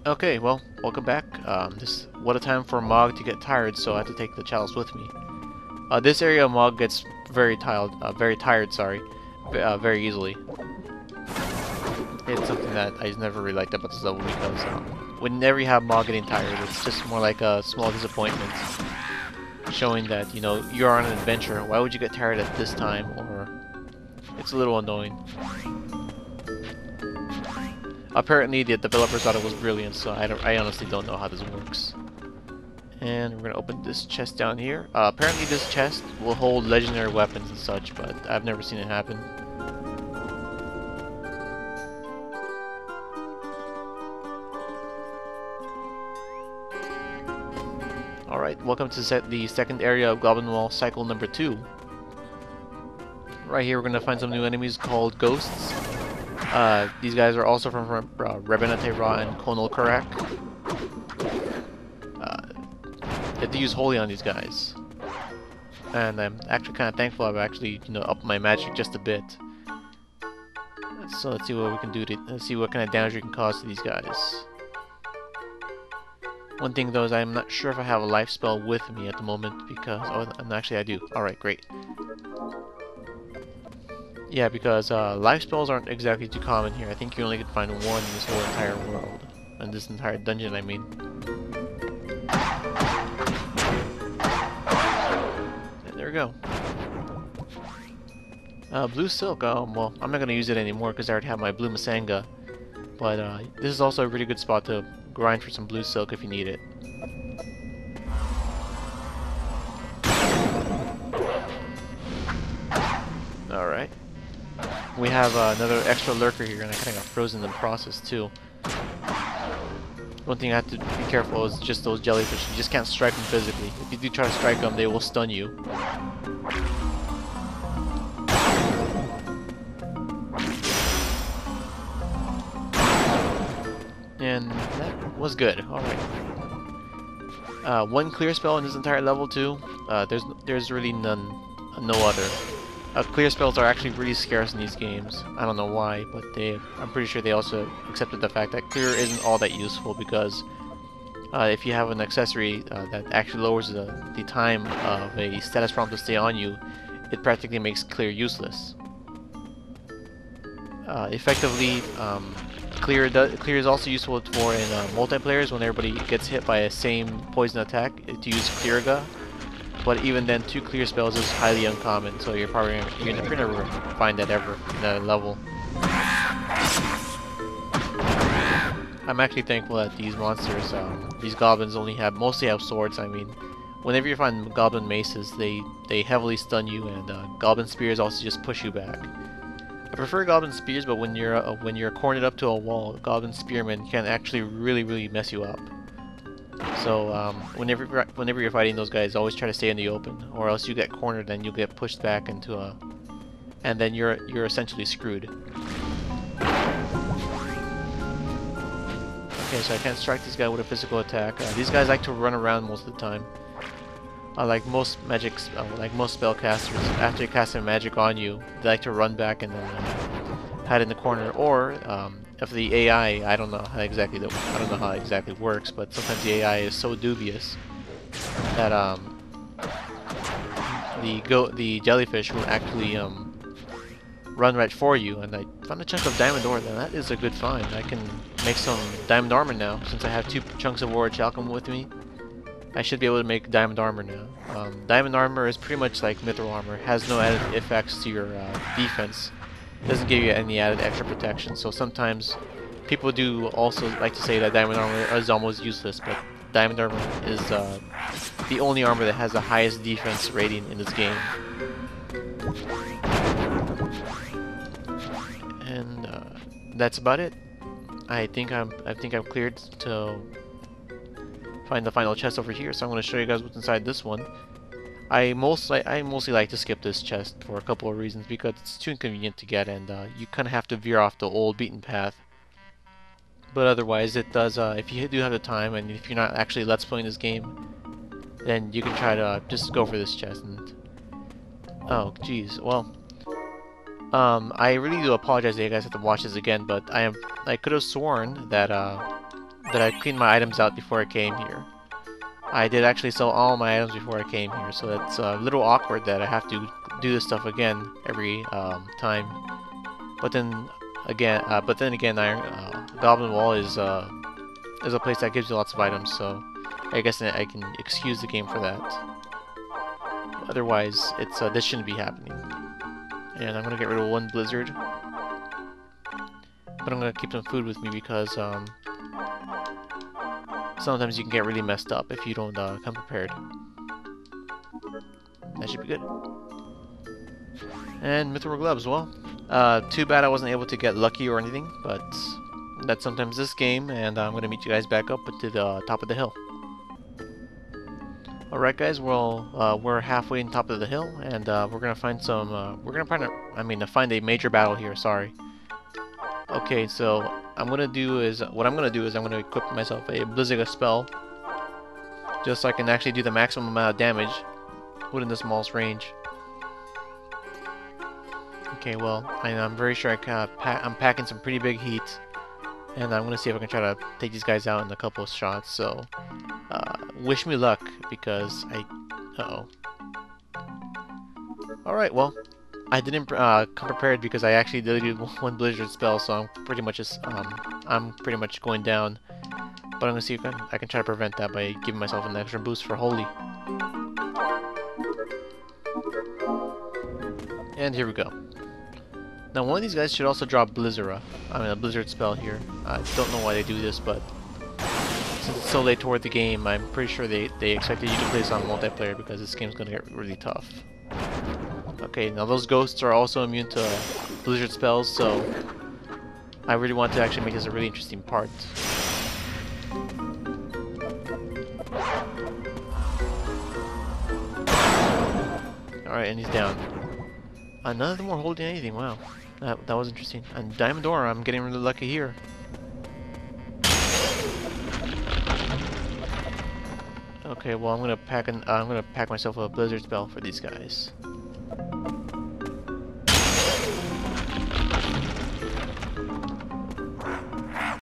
Okay, well, welcome back. What a time for Mog to get tired, so I have to take the chalice with me. This area of Mog gets very tired, sorry, very easily. It's something that I never really liked about this level because whenever you have Mog getting tired, it's just more like a small disappointment, showing that you're on an adventure. Why would you get tired at this time? Or it's a little annoying. Apparently, the developers thought it was brilliant, so I honestly don't know how this works. And we're gonna open this chest down here. Apparently, this chest will hold legendary weapons and such, but I've never seen it happen. Alright, welcome to the second area of Goblin Wall, cycle number 2. Right here, we're gonna find some new enemies called ghosts. These guys are also from Rebenate Ra and Konal Karak. You have to use Holy on these guys. And I'm actually kind of thankful I've actually, upped my magic just a bit. So let's see what we can do let's see what kind of damage we can cause to these guys. One thing though is I'm not sure if I have a life spell with me at the moment because, and actually I do. Alright, great. Yeah, because life spells aren't exactly too common here. I think you only can find one in this whole entire world. In this entire dungeon, I mean. And there we go. Blue silk, well, I'm not going to use it anymore because I already have my blue Masanga. But this is also a really good spot to grind for some blue silk if you need it. Alright. We have another extra lurker here, and I kind of got frozen in the process too. One thing I have to be careful is just those jellyfish. You just can't strike them physically. If you do try to strike them, they will stun you. And that was good. Alright. One clear spell in this entire level too. There's really no other. Clear spells are actually really scarce in these games. I don't know why, but I'm pretty sure they also accepted the fact that clear isn't all that useful because if you have an accessory that actually lowers the time of a status prompt to stay on you, it practically makes clear useless. Effectively, clear is also useful for in multiplayers when everybody gets hit by a same poison attack to use Clearaga. But even then, 2 clear spells is highly uncommon, so you're never find that ever in that level. I'm actually thankful that these monsters, these goblins mostly have swords. I mean, whenever you find goblin maces, they heavily stun you, and goblin spears also just push you back. I prefer goblin spears, but when you're cornered up to a wall, goblin spearmen can actually really mess you up. So whenever you're fighting those guys, always try to stay in the open, or else you get cornered and you'll get pushed back into and then you're essentially screwed. Okay, so I can't strike this guy with a physical attack. These guys like to run around most of the time. Like most spellcasters, after you cast a magic on you, they like to run back and then hide in the corner, or if the AI, I don't know how exactly works, but sometimes the AI is so dubious that the jellyfish will actually run right for you. And I found a chunk of diamond ore. That is a good find. I can make some diamond armor now since I have 2 chunks of ore chalcum with me. I should be able to make diamond armor now. Diamond armor is pretty much like mithril armor. It has no added effects to your defense. It doesn't give you any added extra protection, so sometimes people do also like to say that diamond armor is almost useless, but diamond armor is the only armor that has the highest defense rating in this game. And that's about it. I think I've cleared to find the final chest over here, so I'm going to show you guys what's inside this one. I mostly like to skip this chest for a couple of reasons, because it's too inconvenient to get, and you kind of have to veer off the old beaten path. But otherwise, it does. If you do have the time, and if you're not actually let's playing this game, then you can try to just go for this chest. And oh, jeez. Well, I really do apologize that you guys have to watch this again, but I could have sworn that that I cleaned my items out before I came here. I did actually sell all my items before I came here, so it's a little awkward that I have to do this stuff again every time. But then again, Goblin Wall is a place that gives you lots of items, so I guess I can excuse the game for that. Otherwise, it's this shouldn't be happening. And I'm gonna get rid of one blizzard, but I'm gonna keep some food with me because sometimes you can get really messed up if you don't come prepared. That should be good. And mithril gloves, well, too bad I wasn't able to get lucky or anything, but that's sometimes this game, and I'm gonna meet you guys back up to the top of the hill. Alright guys, well, we're halfway on top of the hill, and we're gonna find some, find a major battle here, sorry. Okay, so what I'm gonna do is I'm gonna equip myself a Blizziga spell, just so I can actually do the maximum amount of damage within the smallest range. Okay, well, I'm very sure I'm packing some pretty big heat, and I'm gonna see if I can try to take these guys out in a couple of shots, so wish me luck, because uh-oh. Alright, well, I didn't come prepared because I actually deleted one blizzard spell, so I'm pretty much going down. But I'm gonna see if I can try to prevent that by giving myself an extra boost for holy. And here we go. Now one of these guys should also drop a blizzard spell here. I don't know why they do this, but since it's so late toward the game, I'm pretty sure they expected you to play this on multiplayer because this game's gonna get really tough. Okay, now those ghosts are also immune to blizzard spells, so I really want to actually make this a really interesting part. Alright, and he's down. None of them were holding anything, wow. That was interesting. And Diamond Ore, I'm getting really lucky here. Okay, well I'm gonna pack myself a blizzard spell for these guys.